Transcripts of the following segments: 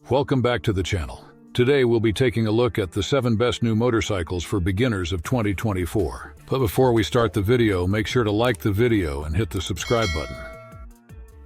Welcome back to the channel. Today we'll be taking a look at the 7 best new motorcycles for beginners of 2024. But before we start the video, make sure to like the video and hit the subscribe button.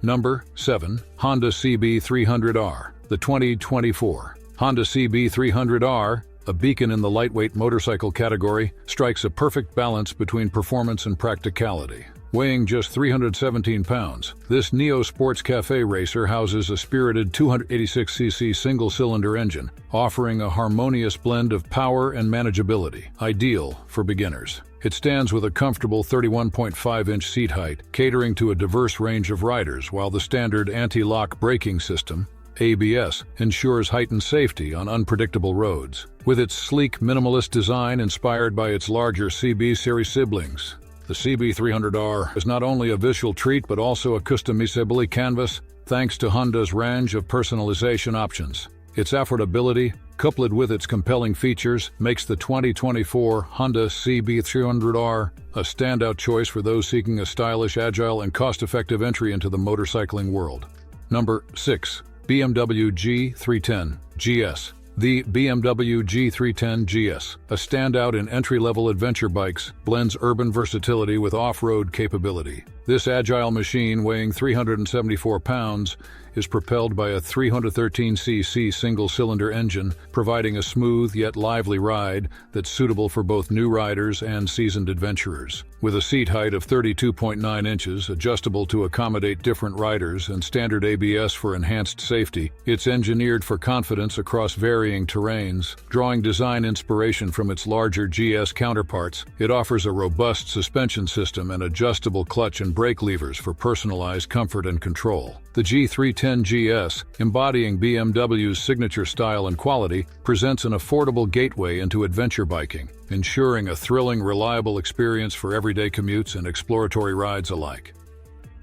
Number 7. Honda CB300R. The 2024 Honda CB300R, a beacon in the lightweight motorcycle category, strikes a perfect balance between performance and practicality. Weighing just 317 pounds, this Neo Sports Cafe racer houses a spirited 286cc single-cylinder engine, offering a harmonious blend of power and manageability, ideal for beginners. It stands with a comfortable 31.5-inch seat height, catering to a diverse range of riders, while the standard anti-lock braking system, ABS, ensures heightened safety on unpredictable roads. With its sleek, minimalist design inspired by its larger CB series siblings, the CB300R is not only a visual treat but also a customizable canvas thanks to Honda's range of personalization options. Its affordability, coupled with its compelling features, makes the 2024 Honda CB300R a standout choice for those seeking a stylish, agile, and cost-effective entry into the motorcycling world. Number 6. BMW G310 GS. The BMW G310 GS, a standout in entry-level adventure bikes, blends urban versatility with off-road capability. This agile machine, weighing 374 pounds, is propelled by a 313cc single-cylinder engine, providing a smooth yet lively ride that's suitable for both new riders and seasoned adventurers. With a seat height of 32.9 inches, adjustable to accommodate different riders, and standard ABS for enhanced safety, it's engineered for confidence across varying terrains. Drawing design inspiration from its larger GS counterparts, it offers a robust suspension system and adjustable clutch and brake levers for personalized comfort and control. The G310 GS, embodying BMW's signature style and quality, presents an affordable gateway into adventure biking, ensuring a thrilling, reliable experience for everyday commutes and exploratory rides alike.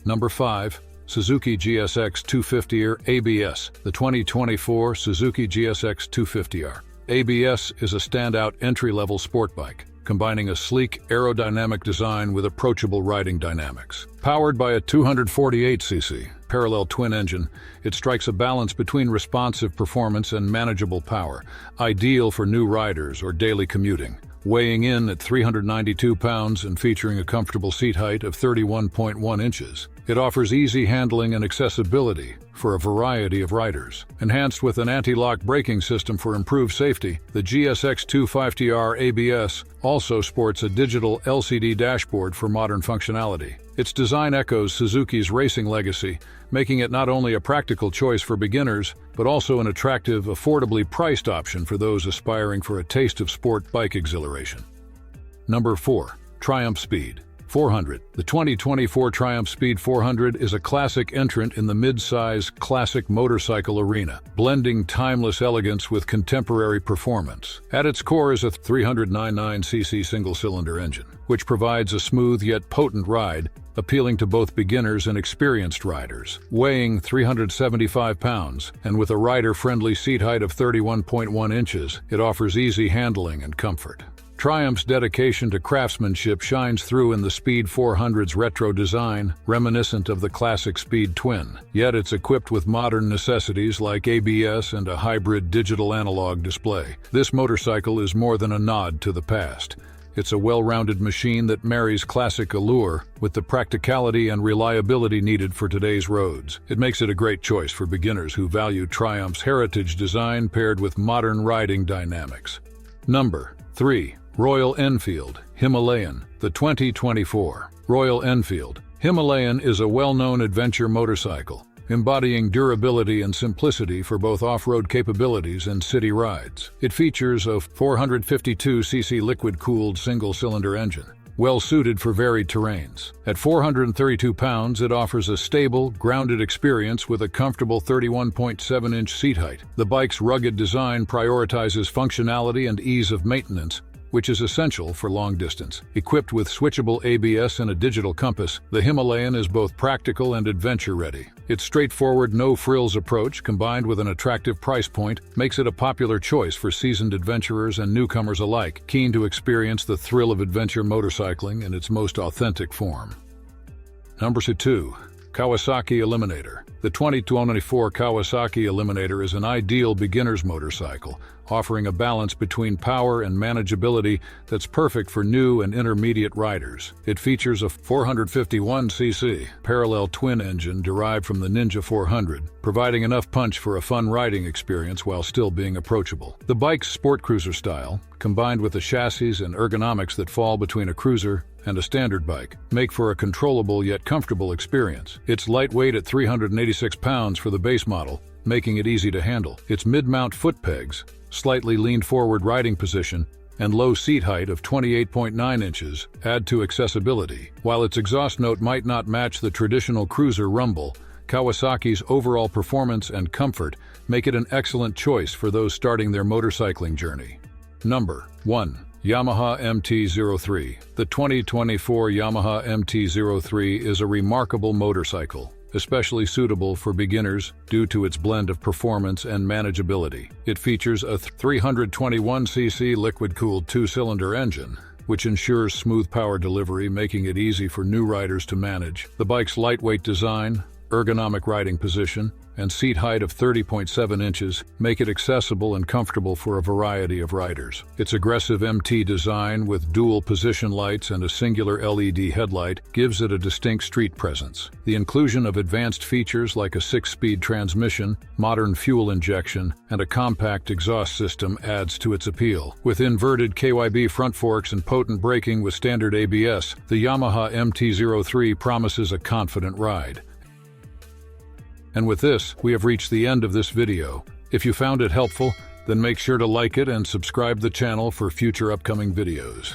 Number 5. Suzuki GSX 250R ABS. The 2024 Suzuki GSX 250R ABS is a standout entry-level sport bike, combining a sleek, aerodynamic design with approachable riding dynamics. Powered by a 248cc parallel twin engine, it strikes a balance between responsive performance and manageable power, ideal for new riders or daily commuting. Weighing in at 392 pounds and featuring a comfortable seat height of 31.1 inches, it offers easy handling and accessibility for a variety of riders. Enhanced with an anti-lock braking system for improved safety, the GSX 250R ABS also sports a digital LCD dashboard for modern functionality. Its design echoes Suzuki's racing legacy, making it not only a practical choice for beginners, but also an attractive, affordably priced option for those aspiring for a taste of sport bike exhilaration. Number 4. Triumph Speed 400. The 2024 Triumph Speed 400 is a classic entrant in the mid-size classic motorcycle arena, blending timeless elegance with contemporary performance. At its core is a 399cc single-cylinder engine, which provides a smooth yet potent ride, appealing to both beginners and experienced riders. Weighing 375 pounds, and with a rider-friendly seat height of 31.1 inches, it offers easy handling and comfort. Triumph's dedication to craftsmanship shines through in the Speed 400's retro design, reminiscent of the classic Speed Twin. Yet it's equipped with modern necessities like ABS and a hybrid digital-analog display. This motorcycle is more than a nod to the past. It's a well-rounded machine that marries classic allure with the practicality and reliability needed for today's roads. It makes it a great choice for beginners who value Triumph's heritage design paired with modern riding dynamics. Number 3. Royal Enfield Himalayan. The 2024 Royal Enfield Himalayan is a well-known adventure motorcycle, embodying durability and simplicity for both off-road capabilities and city rides. It features a 452cc liquid-cooled single-cylinder engine, well-suited for varied terrains. At 432 pounds, it offers a stable, grounded experience with a comfortable 31.7-inch seat height. The bike's rugged design prioritizes functionality and ease of maintenance, which is essential for long distance. Equipped with switchable ABS and a digital compass, the Himalayan is both practical and adventure-ready. Its straightforward, no-frills approach, combined with an attractive price point, makes it a popular choice for seasoned adventurers and newcomers alike, keen to experience the thrill of adventure motorcycling in its most authentic form. Number 2. Kawasaki Eliminator. The 2024 Kawasaki Eliminator is an ideal beginner's motorcycle, offering a balance between power and manageability that's perfect for new and intermediate riders. It features a 451cc parallel twin engine derived from the Ninja 400, providing enough punch for a fun riding experience while still being approachable. The bike's sport cruiser style, combined with the chassis and ergonomics that fall between a cruiser and a standard bike, make for a controllable yet comfortable experience. It's lightweight at 386 pounds for the base model, making it easy to handle. Its mid-mount foot pegs, slightly leaned forward riding position, and low seat height of 28.9 inches add to accessibility. While its exhaust note might not match the traditional cruiser rumble, Kawasaki's overall performance and comfort make it an excellent choice for those starting their motorcycling journey. Number 1. Yamaha MT-03. The 2024 Yamaha MT-03 is a remarkable motorcycle, especially suitable for beginners due to its blend of performance and manageability. It features a 321cc liquid-cooled two-cylinder engine, which ensures smooth power delivery, making it easy for new riders to manage. The bike's lightweight design, ergonomic riding position, and seat height of 30.7 inches make it accessible and comfortable for a variety of riders. Its aggressive MT design with dual position lights and a singular LED headlight gives it a distinct street presence. The inclusion of advanced features like a 6-speed transmission, modern fuel injection, and a compact exhaust system adds to its appeal. With inverted KYB front forks and potent braking with standard ABS, the Yamaha MT-03 promises a confident ride. And with this, we have reached the end of this video. If you found it helpful, then make sure to like it and subscribe the channel for future upcoming videos.